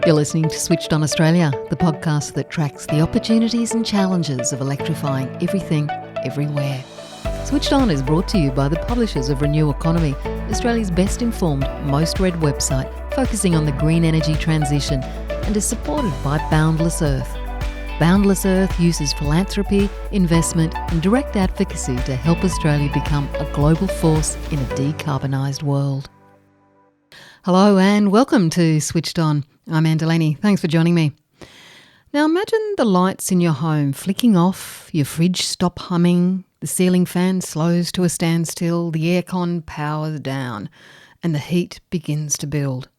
You're listening to Switched On Australia, the podcast that tracks the opportunities and challenges of electrifying everything, everywhere. Switched On is brought to you by the publishers of Renew Economy, Australia's best informed, most read website focusing on the green energy transition, and is supported by Boundless Earth. Boundless Earth uses philanthropy, investment and direct advocacy to help Australia become a global force in a decarbonised world. Hello and welcome to Switched On. I'm Anne Delaney. Thanks for joining me. Now imagine the lights in your home flicking off, your fridge stop humming, the ceiling fan slows to a standstill, the aircon powers down, and the heat begins to build.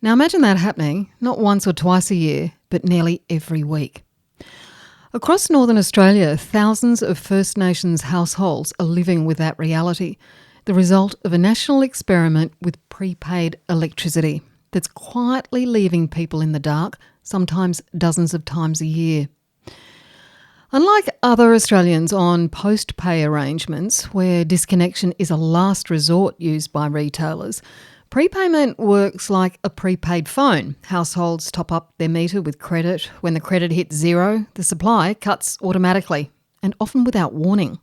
Now imagine that happening not once or twice a year, but nearly every week. Across Northern Australia, thousands of First Nations households are living with that reality, the result of a national experiment with prepaid electricity that's quietly leaving people in the dark, sometimes dozens of times a year. Unlike other Australians on post-pay arrangements, where disconnection is a last resort used by retailers, prepayment works like a prepaid phone. Households top up their meter with credit. When the credit hits zero, the supply cuts automatically, and often without warning.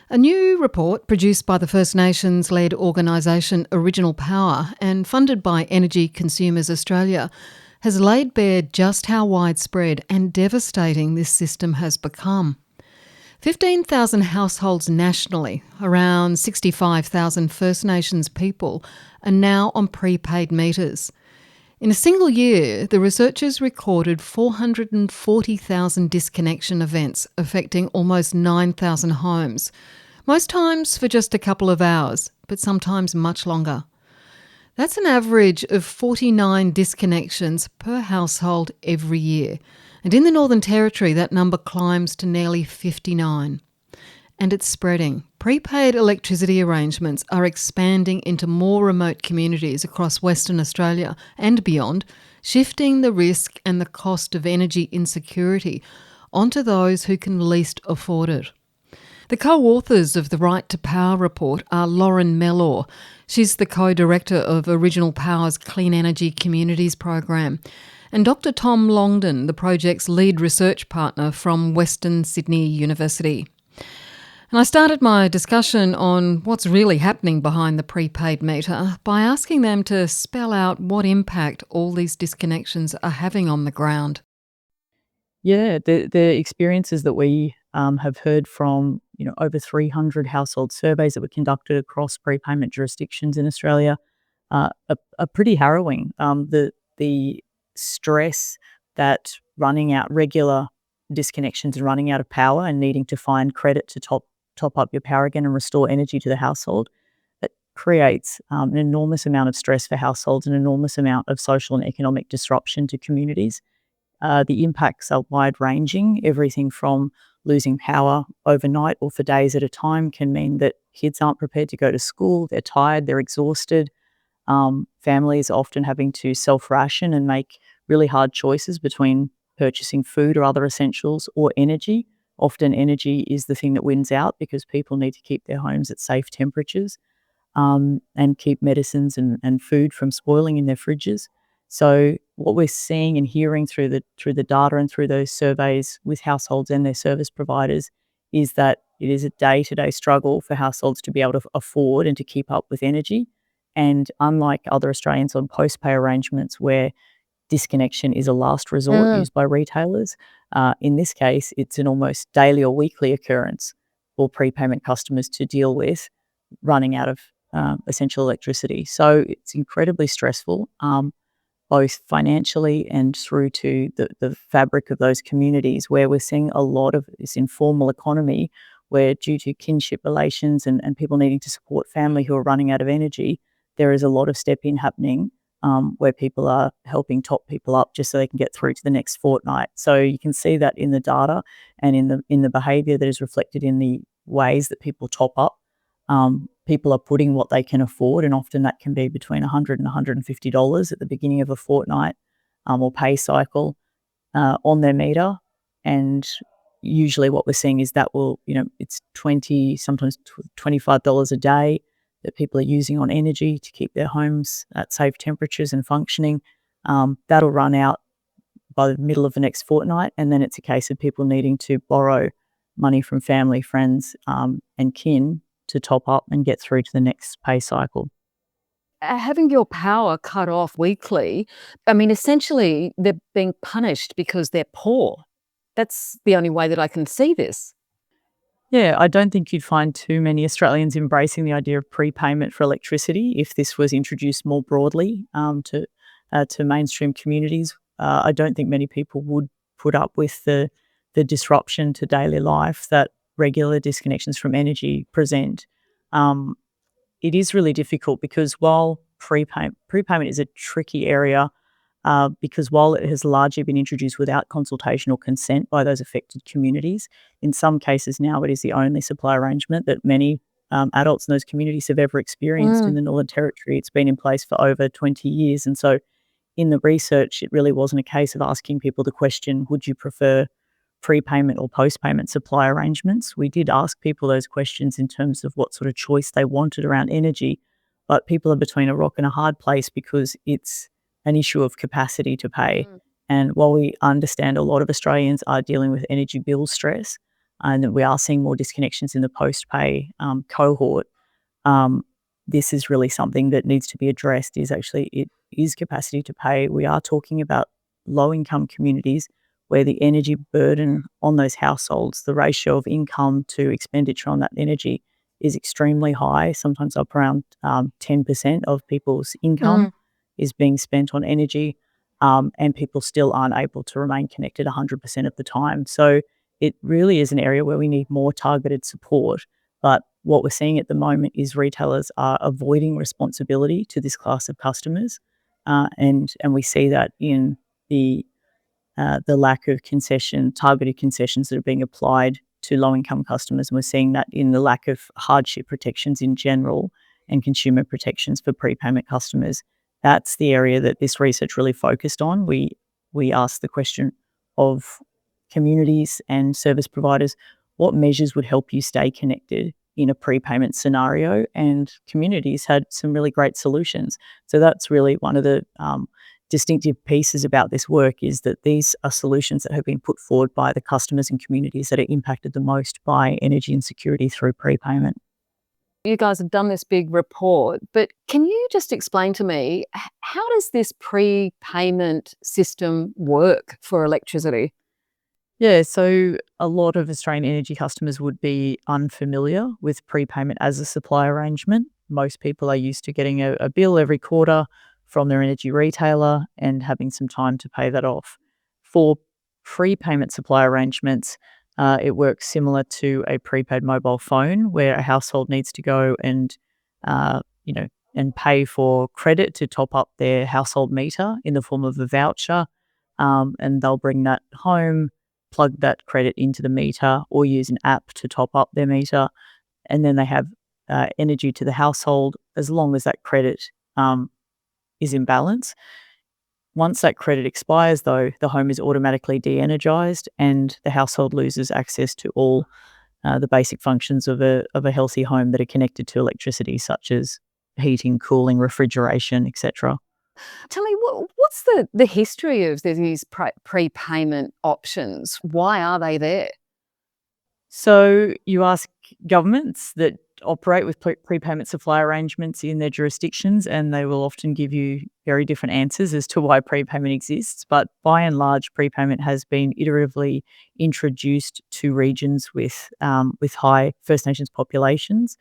A new report produced by the First Nations-led organisation Original Power and funded by Energy Consumers Australia has laid bare just how widespread and devastating this system has become. 15,000 households nationally, around 65,000 First Nations people, are now on prepaid meters. In a single year, the researchers recorded 440,000 disconnection events affecting almost 9,000 homes, most times for just a couple of hours, but sometimes much longer. That's an average of 49 disconnections per household every year, and in the Northern Territory that number climbs to nearly 59. And it's spreading. Prepaid electricity arrangements are expanding into more remote communities across Western Australia and beyond, shifting the risk and the cost of energy insecurity onto those who can least afford it. The co-authors of the Right to Power report are Lauren Mellor. She's the co-director of Original Power's Clean Energy Communities program, and Dr. Tom Longden, the project's lead research partner from Western Sydney University. And I started my discussion on what's really happening behind the prepaid meter by asking them to spell out what impact all these disconnections are having on the ground. Yeah, the experiences that we have heard from, over 300 household surveys that were conducted across prepayment jurisdictions in Australia are pretty harrowing. The stress that running out regular disconnections and running out of power and needing to find credit to top up your power again and restore energy to the household, that creates an enormous amount of stress for households, an enormous amount of social and economic disruption to communities. The impacts are wide-ranging. Everything from losing power overnight or for days at a time can mean that kids aren't prepared to go to school, they're tired, they're exhausted. Families are often having to self-ration and make really hard choices between purchasing food or other essentials or energy. Often energy is the thing that wins out because people need to keep their homes at safe temperatures and keep medicines and food from spoiling in their fridges. So what we're seeing and hearing through the data and through those surveys with households and their service providers is that it is a day-to-day struggle for households to be able to afford and to keep up with energy. And unlike other Australians on post-pay arrangements where disconnection is a last resort used by retailers, in this case, it's an almost daily or weekly occurrence for prepayment customers to deal with running out of essential electricity. So it's incredibly stressful. Both financially and through to the fabric of those communities where we're seeing a lot of this informal economy where due to kinship relations and people needing to support family who are running out of energy, there is a lot of step-in happening where people are helping top people up just so they can get through to the next fortnight. So you can see that in the data and in the behaviour that is reflected in the ways that people top up. People are putting what they can afford, and often that can be between $100 and $150 at the beginning of a fortnight or pay cycle on their meter. And usually what we're seeing is that it's $20, sometimes $25 a day that people are using on energy to keep their homes at safe temperatures and functioning. That'll run out by the middle of the next fortnight, and then it's a case of people needing to borrow money from family, friends, and kin to top up and get through to the next pay cycle. Having your power cut off weekly, I mean, essentially, they're being punished because they're poor. That's the only way that I can see this. Yeah, I don't think you'd find too many Australians embracing the idea of prepayment for electricity if this was introduced more broadly to mainstream communities. I don't think many people would put up with the disruption to daily life that regular disconnections from energy present. Um, it is really difficult because while prepayment is a tricky area, because while it has largely been introduced without consultation or consent by those affected communities, in some cases now it is the only supply arrangement that many adults in those communities have ever experienced. In Mm. the Northern Territory, it's been in place for over 20 years. And so in the research, it really wasn't a case of asking people the question, would you prefer prepayment or post-payment supply arrangements? We did ask people those questions in terms of what sort of choice they wanted around energy, but people are between a rock and a hard place because it's an issue of capacity to pay. Mm. And while we understand a lot of Australians are dealing with energy bill stress and that we are seeing more disconnections in the post-pay cohort, um, this is really something that needs to be addressed. Is actually it is capacity to pay. We are talking about low income communities where the energy burden on those households, the ratio of income to expenditure on that energy is extremely high, sometimes up around 10% of people's income Mm. is being spent on energy, and people still aren't able to remain connected 100% of the time. So it really is an area where we need more targeted support. But what we're seeing at the moment is retailers are avoiding responsibility to this class of customers, and we see that in the lack of targeted concessions that are being applied to low-income customers. And we're seeing that in the lack of hardship protections in general and consumer protections for prepayment customers. That's the area that this research really focused on. We asked the question of communities and service providers, what measures would help you stay connected in a prepayment scenario? And communities had some really great solutions. So that's really one of the distinctive pieces about this work, is that these are solutions that have been put forward by the customers and communities that are impacted the most by energy insecurity through prepayment. You guys have done this big report, but can you just explain to me, how does this prepayment system work for electricity? Yeah, so a lot of Australian energy customers would be unfamiliar with prepayment as a supply arrangement. Most people are used to getting a bill every quarter from their energy retailer and having some time to pay that off. For prepayment supply arrangements, it works similar to a prepaid mobile phone, where a household needs to go and, uh, you know, and pay for credit to top up their household meter in the form of a voucher, and they'll bring that home, plug that credit into the meter, or use an app to top up their meter, and then they have energy to the household as long as that credit is in balance. Once that credit expires, though, the home is automatically de-energized and the household loses access to all the basic functions of a healthy home that are connected to electricity, such as heating, cooling, refrigeration, etc. Tell me, what's the history of these prepayment options? Why are they there? So you ask governments that operate with prepayment supply arrangements in their jurisdictions, and they will often give you very different answers as to why prepayment exists. But by and large, prepayment has been iteratively introduced to regions with high First Nations populations,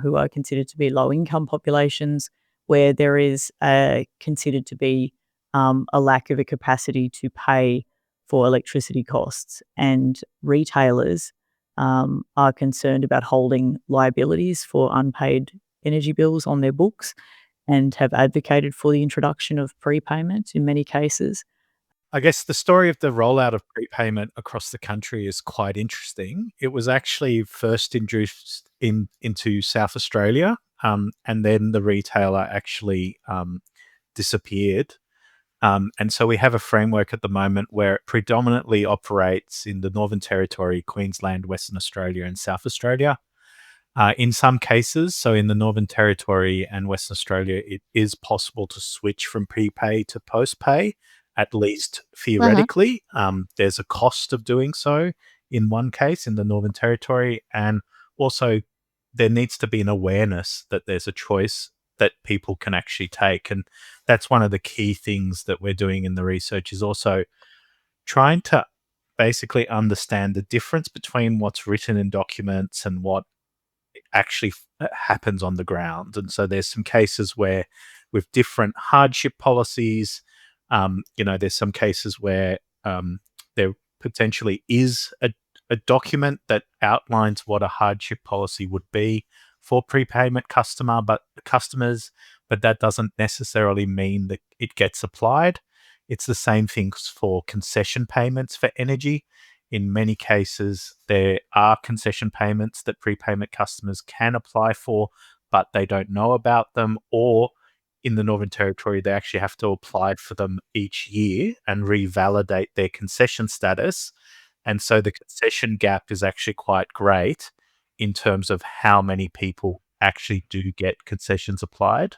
who are considered to be low income populations, where there is considered to be a lack of a capacity to pay for electricity costs, and retailers are concerned about holding liabilities for unpaid energy bills on their books, and have advocated for the introduction of prepayment in many cases. I guess the story of the rollout of prepayment across the country is quite interesting. It was actually first introduced into South Australia, and then the retailer actually disappeared. And so we have a framework at the moment where it predominantly operates in the Northern Territory, Queensland, Western Australia, and South Australia. In some cases, so in the Northern Territory and Western Australia, it is possible to switch from prepay to postpay, at least Uh-huh. theoretically. There's a cost of doing so in one case in the Northern Territory, and also there needs to be an awareness that there's a choice that people can actually take. And that's one of the key things that we're doing in the research is also trying to basically understand the difference between what's written in documents and what actually happens on the ground. And so there's some cases where, with different hardship policies, there's some cases where there potentially is a document that outlines what a hardship policy would be for prepayment customers, but that doesn't necessarily mean that it gets applied. It's the same things for concession payments for energy. In many cases, there are concession payments that prepayment customers can apply for, but they don't know about them. Or in the Northern Territory, they actually have to apply for them each year and revalidate their concession status. And so the concession gap is actually quite great in terms of how many people actually do get concessions applied.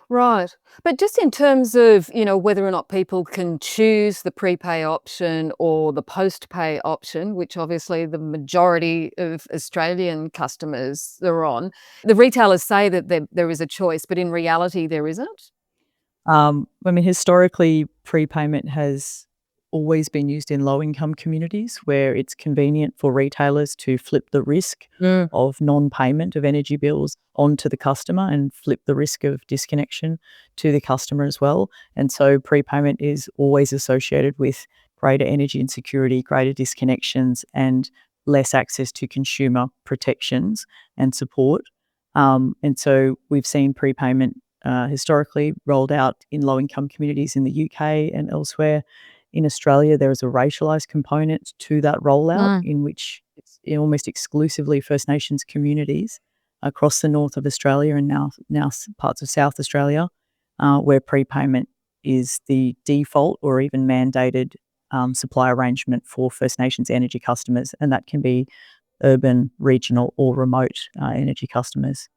Right. But just in terms of, whether or not people can choose the prepay option or the post-pay option, which obviously the majority of Australian customers are on, the retailers say that there is a choice, but in reality there isn't? Historically, prepayment has always been used in low-income communities where it's convenient for retailers to flip the risk Mm. of non-payment of energy bills onto the customer and flip the risk of disconnection to the customer as well. And so prepayment is always associated with greater energy insecurity, greater disconnections, and less access to consumer protections and support. And so we've seen prepayment historically rolled out in low-income communities in the UK and elsewhere. In Australia, there is a racialised component to that rollout Mm. in which it's almost exclusively First Nations communities across the north of Australia and now parts of South Australia, where prepayment is the default or even mandated supply arrangement for First Nations energy customers, and that can be urban, regional, or remote energy customers.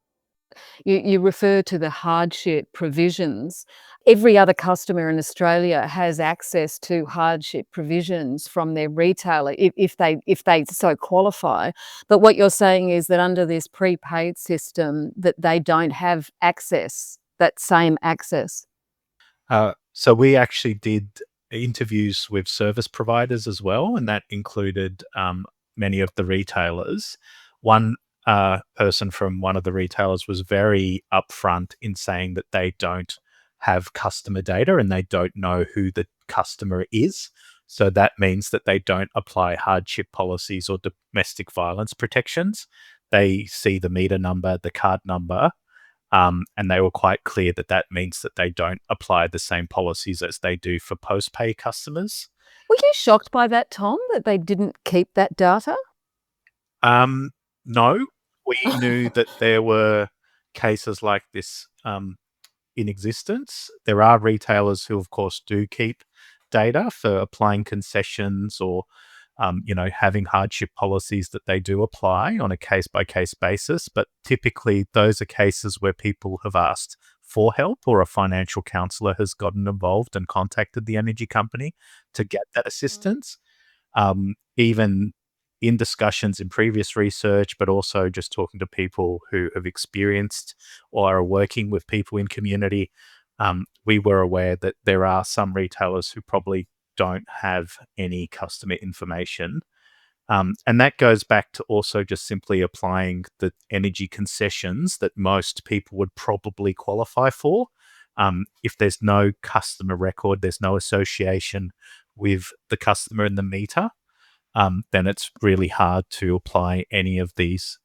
You refer to the hardship provisions. Every other customer in Australia has access to hardship provisions from their retailer if they so qualify. But what you're saying is that under this prepaid system that they don't have access, that same access. So we actually did interviews with service providers as well, and that included many of the retailers. One person from one of the retailers was very upfront in saying that they don't have customer data and they don't know who the customer is. So that means that they don't apply hardship policies or domestic violence protections. They see the meter number, the card number, and they were quite clear that that means that they don't apply the same policies as they do for post-pay customers. Were you shocked by that, Tom, that they didn't keep that data? Um, no, we knew that there were cases like this in existence. There are retailers who, of course, do keep data for applying concessions or, having hardship policies that they do apply on a case by case basis. But typically, those are cases where people have asked for help or a financial counselor has gotten involved and contacted the energy company to get that assistance. Even in discussions in previous research, but also just talking to people who have experienced or are working with people in community, we were aware that there are some retailers who probably don't have any customer information. And that goes back to also just simply applying the energy concessions that most people would probably qualify for. If there's no customer record, there's no association with the customer and the meter, then it's really hard to apply any of these,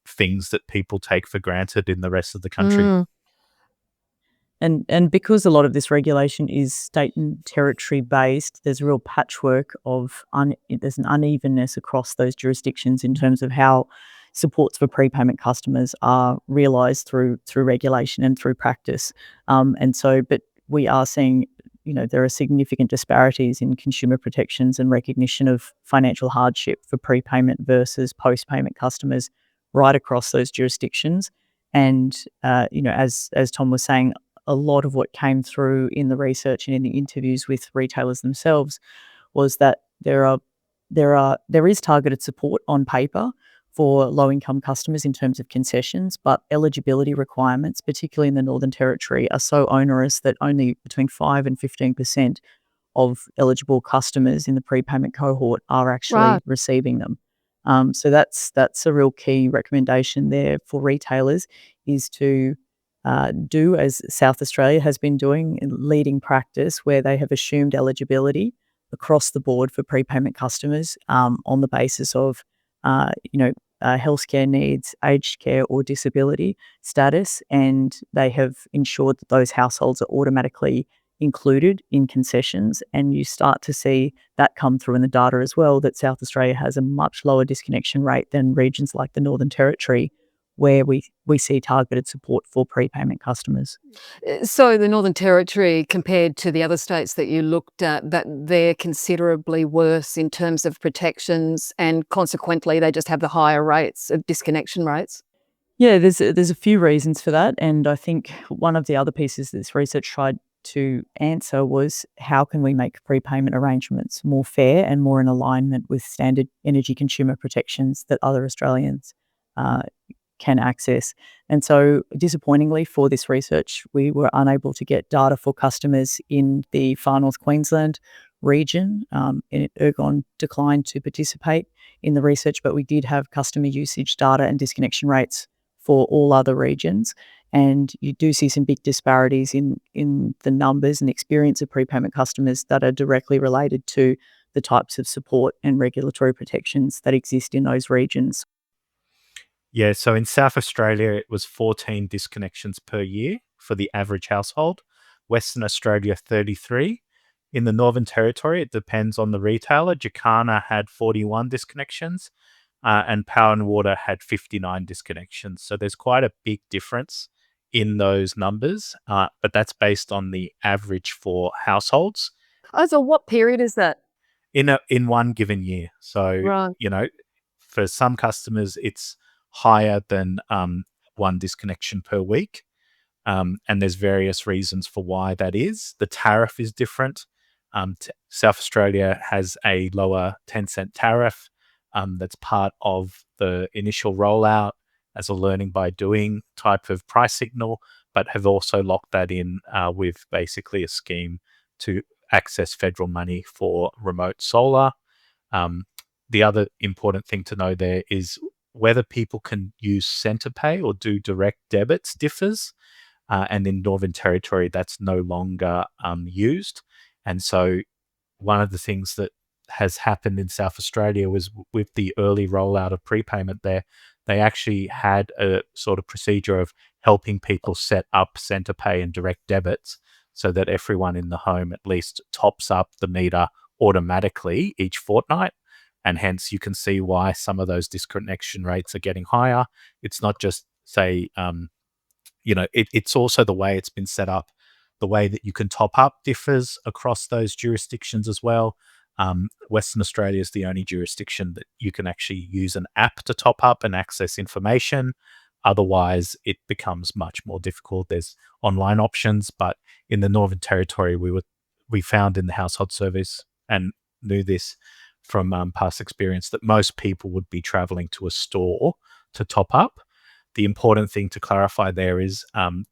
things that people take for granted in the rest of the country. Mm. And because a lot of this regulation is state and territory based, there's a real patchwork of there's an unevenness across those jurisdictions in terms of how supports for prepayment customers are realised through regulation and through practice. But we are seeing, there are significant disparities in consumer protections and recognition of financial hardship for prepayment versus post-payment customers right across those jurisdictions. And as Tom was saying, a lot of what came through in the research and in the interviews with retailers themselves was that there is targeted support on paper for low-income customers in terms of concessions, but eligibility requirements, particularly in the Northern Territory, are so onerous that only between 5 and 15% of eligible customers in the prepayment cohort are actually Right. receiving them. So that's a real key recommendation there for retailers, is to do as South Australia has been doing in leading practice, where they have assumed eligibility across the board for prepayment customers on the basis of healthcare needs, aged care or disability status, and they have ensured that those households are automatically included in concessions. And you start to see that come through in the data as well, that South Australia has a much lower disconnection rate than regions like the Northern Territory, where we see targeted support for prepayment customers. So the Northern Territory, compared to the other states that you looked at, that they're considerably worse in terms of protections, and consequently they just have the higher rates of disconnection rates? Yeah, there's a few reasons for that, and I think one of the other pieces this research tried to answer was, how can we make prepayment arrangements more fair and more in alignment with standard energy consumer protections that other Australians uh, can access. And so, disappointingly for this research, we were unable to get data for customers in the Far North Queensland region. Ergon declined to participate in the research, but we did have customer usage data and disconnection rates for all other regions. And you do see some big disparities in the numbers and experience of prepayment customers that are directly related to the types of support and regulatory protections that exist in those regions. Yeah, so in South Australia, it was 14 disconnections per year for the average household. Western Australia, 33. In the Northern Territory, it depends on the retailer. Jacana had 41 disconnections, and Power and Water had 59 disconnections. So there's quite a big difference in those numbers, but that's based on the average for households Oh, so what period is that? in one given year. So, Right. for some customers, it's higher than one disconnection per week. And there's various reasons for why that is. The tariff is different. South Australia has a lower 10-cent tariff that's part of the initial rollout as a learning by doing type of price signal, but have also locked that in with basically a scheme to access federal money for remote solar. Um, the other important thing to know there is whether people can use centre pay or do direct debits differs. And in Northern Territory, that's no longer used. And so one of the things that has happened in South Australia was, with the early rollout of prepayment there, they actually had a sort of procedure of helping people set up centre pay and direct debits so that everyone in the home at least tops up the meter automatically each fortnight. And hence you can see why some of those disconnection rates are getting higher. It's not just, say, it's also the way it's been set up. The way that you can top up differs across those jurisdictions as well. Western Australia is the only jurisdiction that you can actually use an app to top up and access information. Otherwise, it becomes much more difficult. There's online options, but in the Northern Territory, we found in the household surveys, and knew this from past experience, that most people would be traveling to a store to top up. The important thing to clarify there is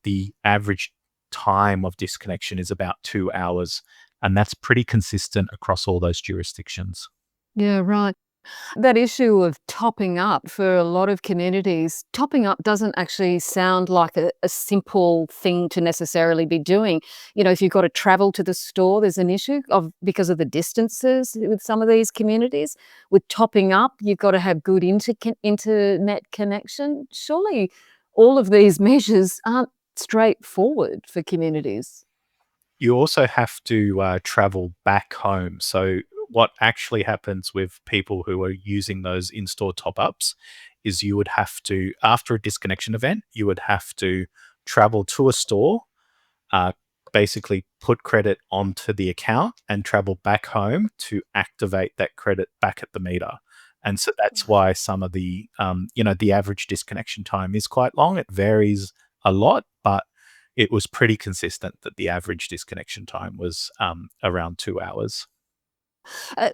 the average time of disconnection is about 2 hours, and that's pretty consistent across all those jurisdictions. Yeah, right. That issue of topping up for a lot of communities, topping up doesn't actually sound like a simple thing to necessarily be doing. If you've got to travel to the store, there's an issue because of the distances with some of these communities. With topping up, you've got to have good internet connection. Surely all of these measures aren't straightforward for communities. You also have to travel back home. So, what actually happens with people who are using those in store top ups is, you would have to, after a disconnection event, you would have to travel to a store, uh, basically put credit onto the account, and travel back home to activate that credit back at the meter. And so that's why some of the, the average disconnection time is quite long. It varies a lot, but it was pretty consistent that the average disconnection time was around 2 hours.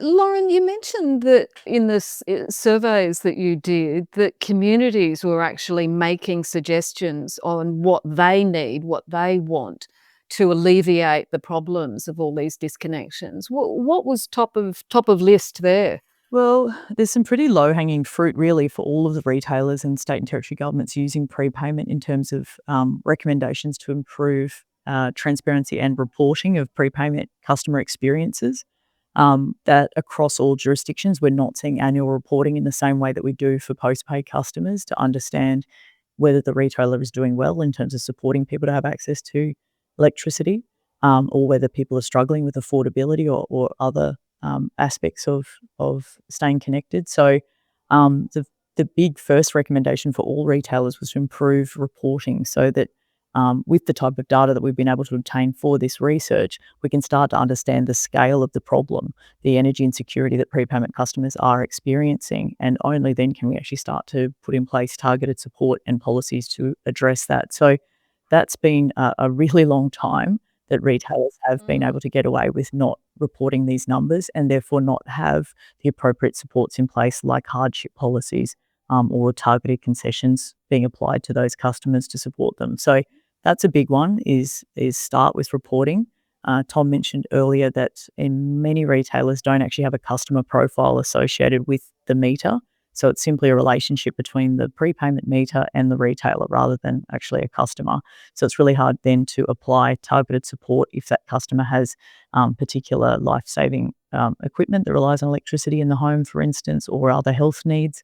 Lauren, you mentioned that in the surveys that you did, that communities were actually making suggestions on what they need, what they want to alleviate the problems of all these disconnections. What was top of list there? Well, there's some pretty low-hanging fruit really for all of the retailers and state and territory governments using prepayment in terms of recommendations to improve transparency and reporting of prepayment customer experiences. That across all jurisdictions, we're not seeing annual reporting in the same way that we do for postpaid customers to understand whether the retailer is doing well in terms of supporting people to have access to electricity, or whether people are struggling with affordability or other aspects of staying connected. So the big first recommendation for all retailers was to improve reporting so that with the type of data that we've been able to obtain for this research, we can start to understand the scale of the problem, the energy insecurity that prepayment customers are experiencing, and only then can we actually start to put in place targeted support and policies to address that. So that's been a really long time that retailers have been able to get away with not reporting these numbers and therefore not have the appropriate supports in place like hardship policies or targeted concessions being applied to those customers to support them. So that's a big one is start with reporting. Tom mentioned earlier that in many retailers don't actually have a customer profile associated with the meter. So it's simply a relationship between the prepayment meter and the retailer rather than actually a customer. So it's really hard then to apply targeted support if that customer has particular life-saving equipment that relies on electricity in the home, for instance, or other health needs.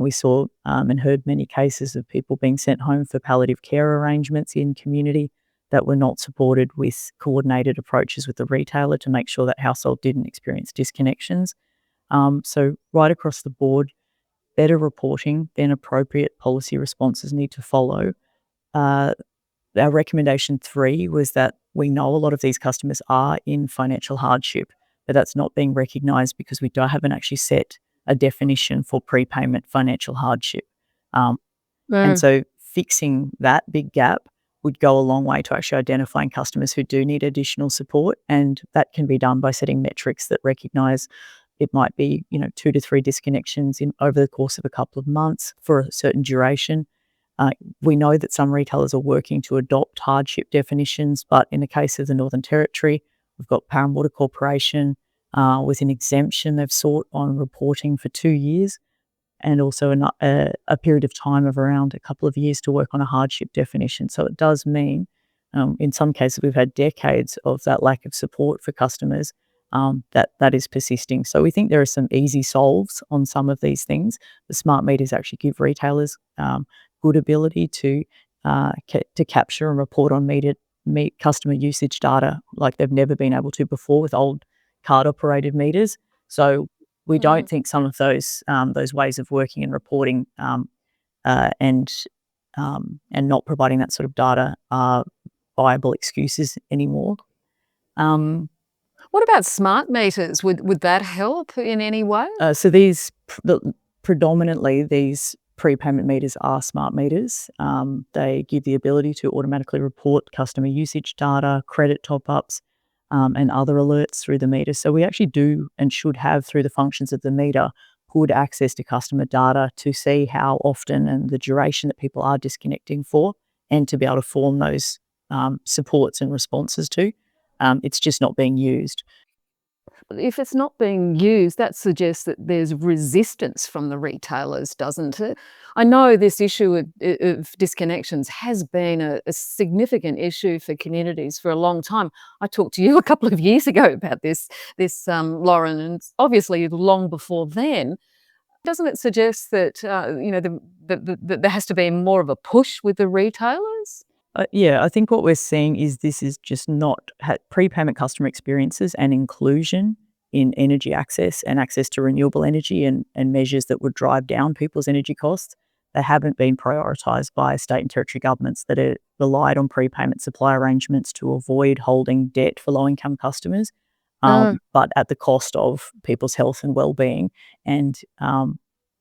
We saw and heard many cases of people being sent home for palliative care arrangements in community that were not supported with coordinated approaches with the retailer to make sure that household didn't experience disconnections. So right across the board, better reporting, then appropriate policy responses need to follow. Our recommendation 3 was that we know a lot of these customers are in financial hardship, but that's not being recognised because we haven't actually set a definition for prepayment financial hardship. And so fixing that big gap would go a long way to actually identifying customers who do need additional support, and that can be done by setting metrics that recognise it might be 2 to 3 disconnections over the course of a couple of months for a certain duration. We know that some retailers are working to adopt hardship definitions, but in the case of the Northern Territory, we've got Parramatta Corporation with an exemption they've sought on reporting for 2 years, and also a period of time of around a couple of years to work on a hardship definition. So it does mean, in some cases, we've had decades of that lack of support for customers that is persisting. So we think there are some easy solves on some of these things. The smart meters actually give retailers good ability to capture and report on customer usage data like they've never been able to before with old card-operated meters. So we don't think some of those ways of working and reporting and not providing that sort of data are viable excuses anymore. What about smart meters? Would that help in any way? So predominantly these prepayment meters are smart meters. They give the ability to automatically report customer usage data, credit top-ups, and other alerts through the meter. So we actually do and should have, through the functions of the meter, good access to customer data to see how often and the duration that people are disconnecting for, and to be able to form those supports and responses to. It's just not being used. If it's not being used, that suggests that there's resistance from the retailers, doesn't it? I know this issue of disconnections has been a significant issue for communities for a long time. I talked to you a couple of years ago about this, Lauren, and obviously long before then. Doesn't it suggest that that there has to be more of a push with the retailers? Yeah, I think what we're seeing is this is just not prepayment customer experiences and inclusion in energy access and access to renewable energy and measures that would drive down people's energy costs. They haven't been prioritised by state and territory governments that are relied on prepayment supply arrangements to avoid holding debt for low-income customers. but at the cost of people's health and well-being and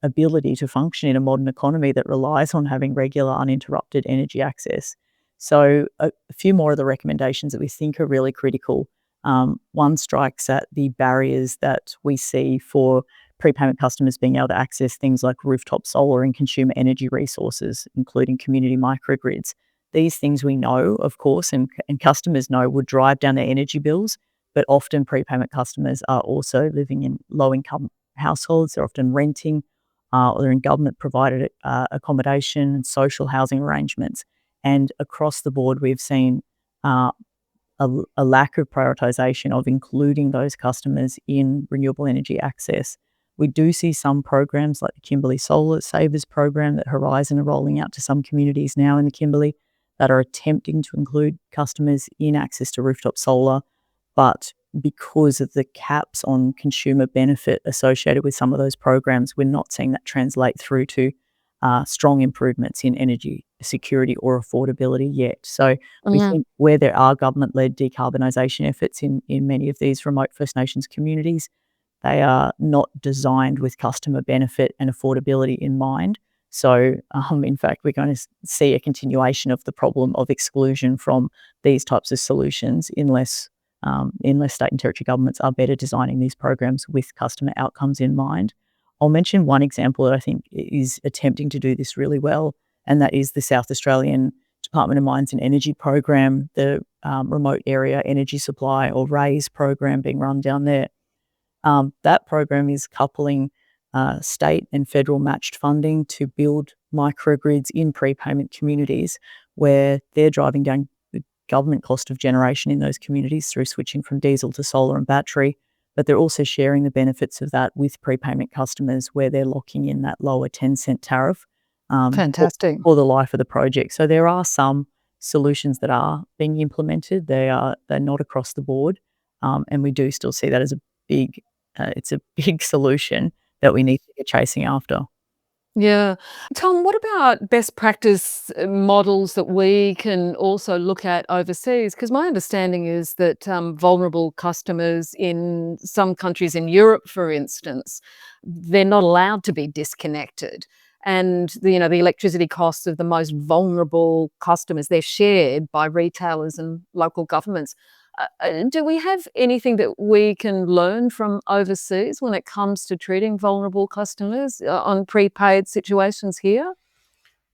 ability to function in a modern economy that relies on having regular, uninterrupted energy access. So a few more of the recommendations that we think are really critical. One strikes at the barriers that we see for prepayment customers being able to access things like rooftop solar and consumer energy resources, including community microgrids. These things we know, of course, and customers know would drive down their energy bills, but often prepayment customers are also living in low-income households. They're often renting, or they're in government-provided accommodation and social housing arrangements. And across the board, we've seen a lack of prioritisation of including those customers in renewable energy access. We do see some programs like the Kimberley Solar Savers program that Horizon are rolling out to some communities now in the Kimberley that are attempting to include customers in access to rooftop solar, but because of the caps on consumer benefit associated with some of those programs, we're not seeing that translate through to strong improvements in energy security or affordability yet. So we think where there are government-led decarbonisation efforts in many of these remote First Nations communities, they are not designed with customer benefit and affordability in mind. So, in fact, we're going to see a continuation of the problem of exclusion from these types of solutions unless state and territory governments are better designing these programs with customer outcomes in mind. I'll mention one example that I think is attempting to do this really well, and that is the South Australian Department of Mines and Energy program, the Remote Area Energy Supply or RAISE program being run down there. That program is coupling state and federal matched funding to build microgrids in prepayment communities where they're driving down the government cost of generation in those communities through switching from diesel to solar and battery, but they're also sharing the benefits of that with prepayment customers where they're locking in that lower 10-cent tariff Fantastic. for the life of the project. So there are some solutions that are being implemented. They're not across the board, and we do still see that as a big solution that we need to get chasing after. Yeah. Tom, what about best practice models that we can also look at overseas? Because my understanding is that vulnerable customers in some countries in Europe, for instance, they're not allowed to be disconnected. And the electricity costs of the most vulnerable customers, they're shared by retailers and local governments. Do we have anything that we can learn from overseas when it comes to treating vulnerable customers on prepaid situations here?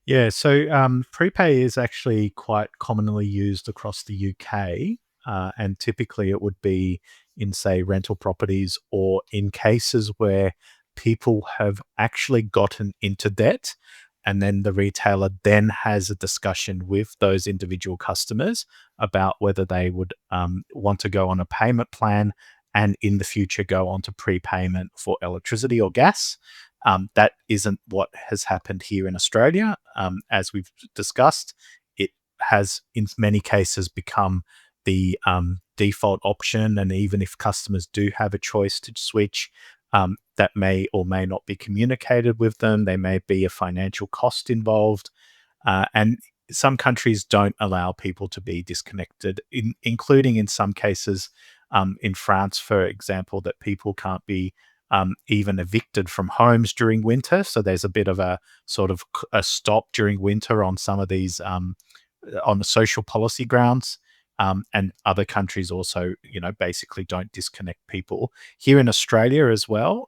Yeah, so prepay is actually quite commonly used across the UK, and typically it would be in, say, rental properties or in cases where people have actually gotten into debt, and then the retailer then has a discussion with those individual customers about whether they would want to go on a payment plan and in the future go on to prepayment for electricity or gas. That isn't what has happened here in Australia. As we've discussed, it has in many cases become the default option. And even if customers do have a choice to switch, that may or may not be communicated with them. There may be a financial cost involved. And some countries don't allow people to be disconnected, including in some cases in France, for example, that people can't be even evicted from homes during winter. So there's a bit of a sort of a stop during winter on some of these on the social policy grounds. And other countries also, basically don't disconnect people. Here in Australia as well,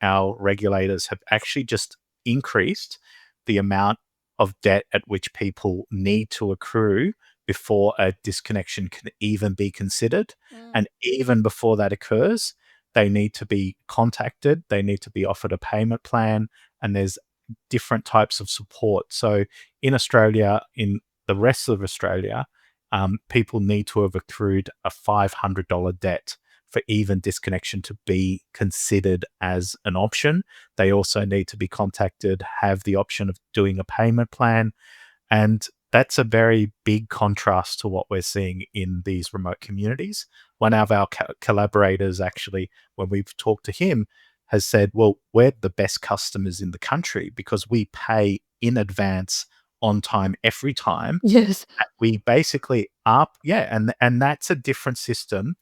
our regulators have actually just increased the amount of debt at which people need to accrue before a disconnection can even be considered. And even before that occurs, they need to be contacted, they need to be offered a payment plan, and there's different types of support. So in Australia, in the rest of Australia, people need to have accrued a $500 debt for even disconnection to be considered as an option. They also need to be contacted, have the option of doing a payment plan. And that's a very big contrast to what we're seeing in these remote communities. One of our collaborators actually, when we've talked to him, has said, well, we're the best customers in the country because we pay in advance, on time, every time. Yes. We basically and that's a different system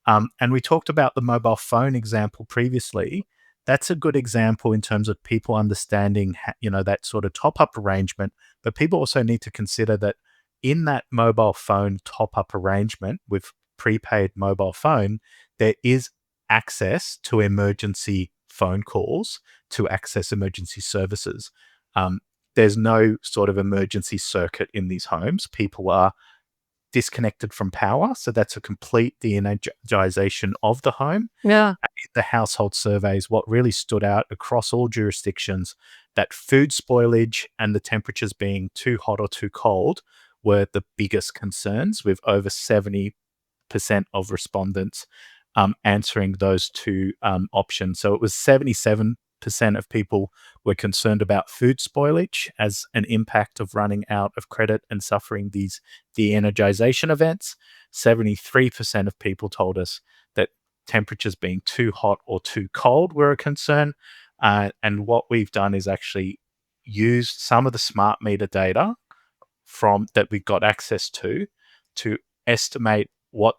And we talked about the mobile phone example previously. That's a good example in terms of people understanding, that sort of top-up arrangement. But people also need to consider that in that mobile phone top-up arrangement with prepaid mobile phone, there is access to emergency phone calls to access emergency services. There's no sort of emergency circuit in these homes. People are disconnected from power, so that's a complete de-energization of the home. Yeah. In the household surveys, what really stood out across all jurisdictions, that food spoilage and the temperatures being too hot or too cold were the biggest concerns, with over 70% of respondents answering those two options. So it was 77% of people were concerned about food spoilage as an impact of running out of credit and suffering these de-energization events. 73% of people told us that temperatures being too hot or too cold were a concern. And what we've done is actually used some of the smart meter data from that we got access to estimate what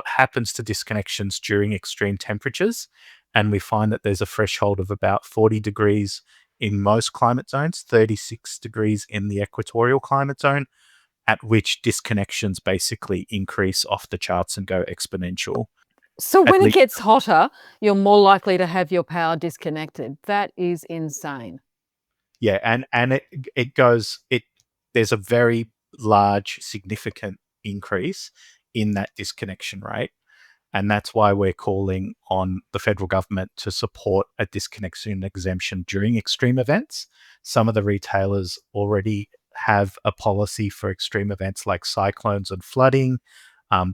happens to disconnections during extreme temperatures. And we find that there's a threshold of about 40 degrees in most climate zones, 36 degrees in the equatorial climate zone, at which disconnections basically increase off the charts and go exponential. So At when it least, gets hotter, you're more likely to have your power disconnected. That is insane. yeah, and there's a very large, significant increase in that disconnection rate. And that's why we're calling on the federal government to support a disconnection exemption during extreme events. Some of the retailers already have a policy for extreme events like cyclones and flooding.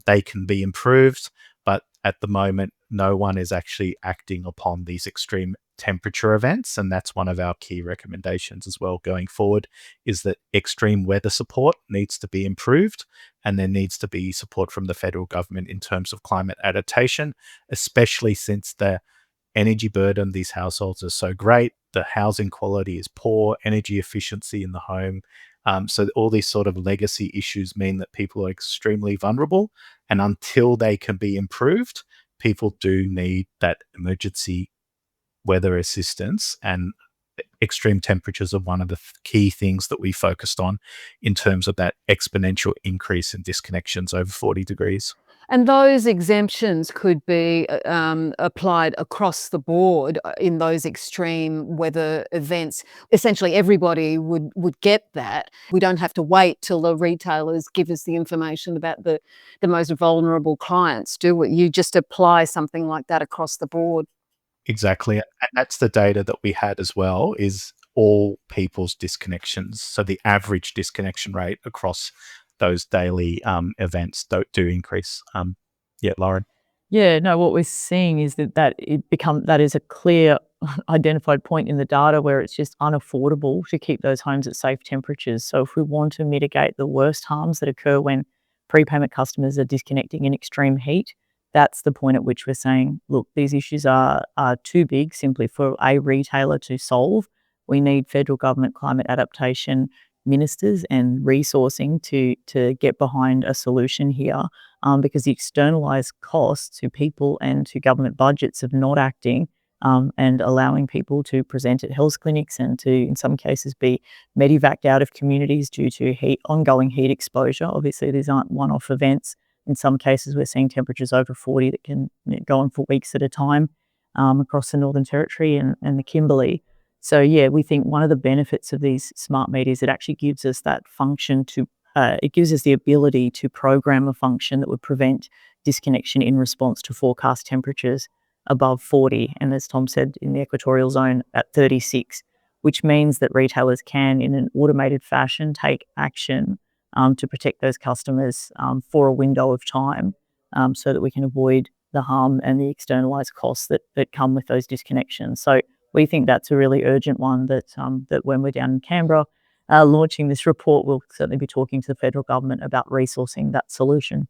They can be improved, but at the moment, no one is actually acting upon these extreme temperature events. And that's one of our key recommendations as well going forward, is that extreme weather support needs to be improved, and there needs to be support from the federal government in terms of climate adaptation, especially since the energy burden these households are so great. The housing quality is poor, energy efficiency in the home. So all these sort of legacy issues mean that people are extremely vulnerable. And until they can be improved, people do need that emergency weather assistance. And extreme temperatures are one of the key things that we focused on in terms of that exponential increase in disconnections over 40 degrees. And those exemptions could be applied across the board in those extreme weather events. Essentially, everybody would get that. We don't have to wait till the retailers give us the information about the most vulnerable clients, do we? You just apply something like that across the board. Exactly. And that's the data that we had as well, is all people's disconnections. So the average disconnection rate across those daily events do increase. Yeah, Lauren. Yeah, no, what we're seeing is that is a clear identified point in the data where it's just unaffordable to keep those homes at safe temperatures. So if we want to mitigate the worst harms that occur when prepayment customers are disconnecting in extreme heat, that's the point at which we're saying, look, these issues are too big simply for a retailer to solve. We need federal government climate adaptation ministers and resourcing to get behind a solution here, because the externalized costs to people and to government budgets of not acting and allowing people to present at health clinics and to, in some cases, be medevaced out of communities due to ongoing heat exposure. Obviously, these aren't one-off events. In some cases, we're seeing temperatures over 40 that can go on for weeks at a time across the Northern Territory and the Kimberley. So, yeah, we think one of the benefits of these smart meters, it actually gives us that function it gives us the ability to program a function that would prevent disconnection in response to forecast temperatures above 40. And as Tom said, in the equatorial zone at 36, which means that retailers can, in an automated fashion, take action to protect those customers for a window of time, so that we can avoid the harm and the externalized costs that come with those disconnections. So we think that's a really urgent one that when we're down in Canberra launching this report, we'll certainly be talking to the federal government about resourcing that solution.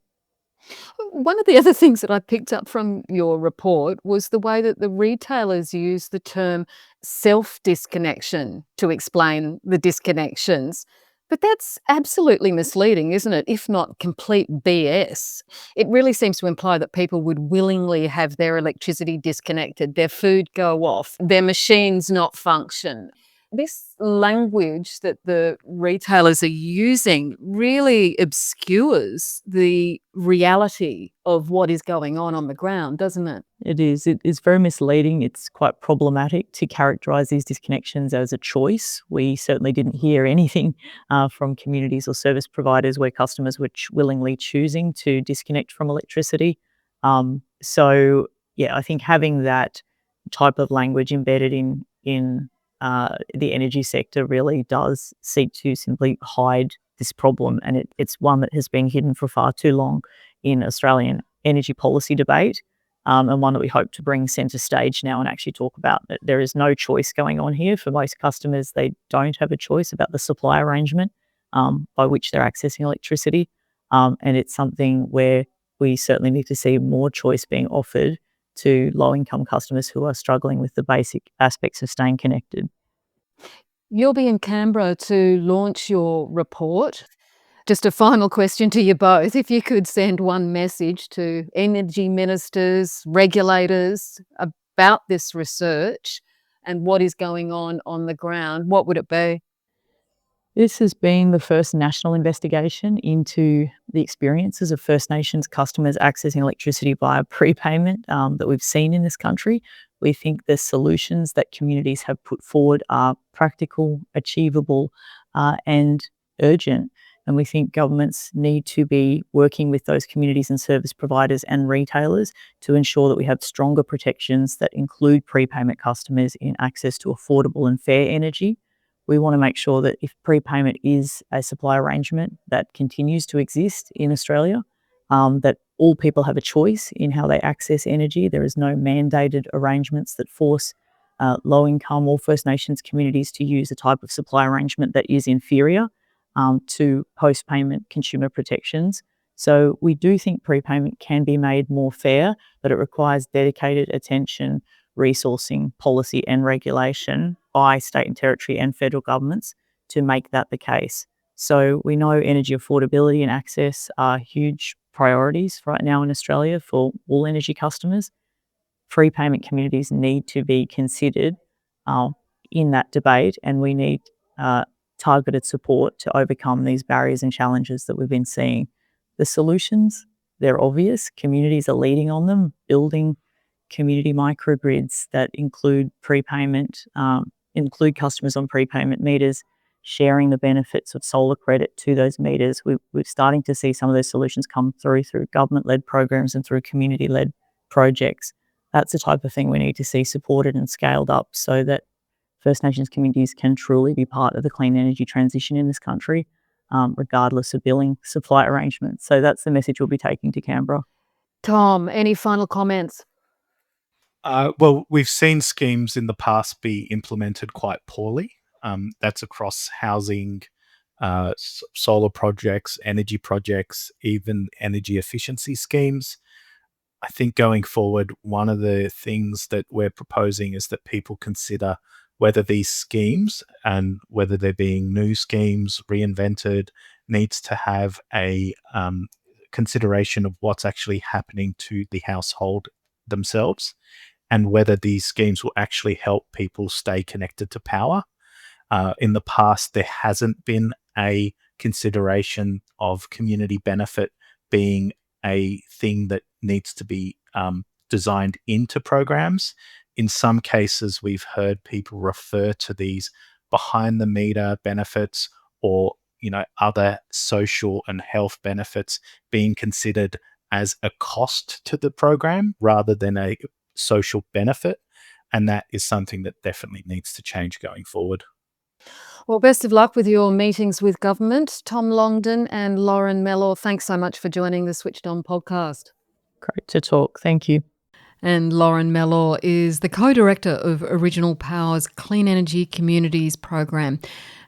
One of the other things that I picked up from your report was the way that the retailers use the term self-disconnection to explain the disconnections. But that's absolutely misleading, isn't it? If not complete BS. It really seems to imply that people would willingly have their electricity disconnected, their food go off, their machines not function. This language that the retailers are using really obscures the reality of what is going on the ground, doesn't it? It is. It is very misleading. It's quite problematic to characterise these disconnections as a choice. We certainly didn't hear anything from communities or service providers where customers were willingly choosing to disconnect from electricity. So, yeah, I think having that type of language embedded in the energy sector really does seek to simply hide this problem, and it's one that has been hidden for far too long in Australian energy policy debate, and one that we hope to bring centre stage now and actually talk about that there is no choice going on here. For most customers, they don't have a choice about the supply arrangement by which they're accessing electricity, and it's something where we certainly need to see more choice being offered to low-income customers who are struggling with the basic aspects of staying connected. You'll be in Canberra to launch your report. Just a final question to you both. If you could send one message to energy ministers, regulators about this research and what is going on the ground, what would it be? This has been the first national investigation into the experiences of First Nations customers accessing electricity via prepayment that we've seen in this country. We think the solutions that communities have put forward are practical, achievable, and urgent. And we think governments need to be working with those communities and service providers and retailers to ensure that we have stronger protections that include prepayment customers in access to affordable and fair energy. We want to make sure that if prepayment is a supply arrangement that continues to exist in Australia, that all people have a choice in how they access energy. There is no mandated arrangements that force low-income or First Nations communities to use a type of supply arrangement that is inferior to post-payment consumer protections. So we do think prepayment can be made more fair, but it requires dedicated attention, resourcing, policy and regulation by state and territory and federal governments to make that the case. So we know energy affordability and access are huge priorities right now in Australia for all energy customers. Prepayment communities need to be considered in that debate, and we need targeted support to overcome these barriers and challenges that we've been seeing. The solutions, they're obvious. Communities are leading on them, building community microgrids that include prepayment, include customers on prepayment meters, sharing the benefits of solar credit to those meters. We're starting to see some of those solutions come through government-led programs and through community-led projects. That's the type of thing we need to see supported and scaled up so that First Nations communities can truly be part of the clean energy transition in this country, regardless of billing supply arrangements. So that's the message we'll be taking to Canberra. Tom, any final comments? Well, we've seen schemes in the past be implemented quite poorly. That's across housing, solar projects, energy projects, even energy efficiency schemes. I think going forward, one of the things that we're proposing is that people consider whether these schemes, and whether they're being new schemes, reinvented, needs to have a consideration of what's actually happening to the household themselves, and whether these schemes will actually help people stay connected to power. In the past, there hasn't been a consideration of community benefit being a thing that needs to be designed into programs. In some cases, we've heard people refer to these behind the meter benefits, or other social and health benefits being considered as a cost to the program rather than a social benefit. And that is something that definitely needs to change going forward. Well, best of luck with your meetings with government. Tom Longden and Lauren Mellor, thanks so much for joining the Switched On podcast. Great to talk. Thank you. And Lauren Mellor is the co-director of Original Power's Clean Energy Communities program.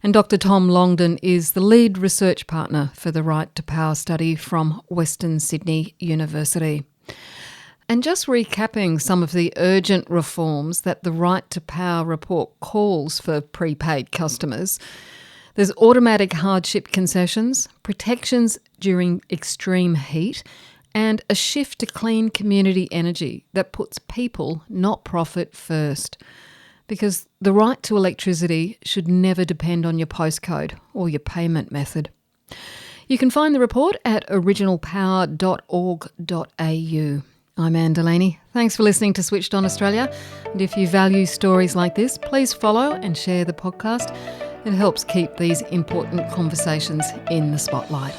And Dr. Tom Longden is the lead research partner for the Right to Power study from Western Sydney University. And just recapping some of the urgent reforms that the Right to Power report calls for prepaid customers. There's automatic hardship concessions, protections during extreme heat, and a shift to clean community energy that puts people, not profit, first. Because the right to electricity should never depend on your postcode or your payment method. You can find the report at originalpower.org.au. I'm Anne Delaney. Thanks for listening to Switched On Australia. And if you value stories like this, please follow and share the podcast. It helps keep these important conversations in the spotlight.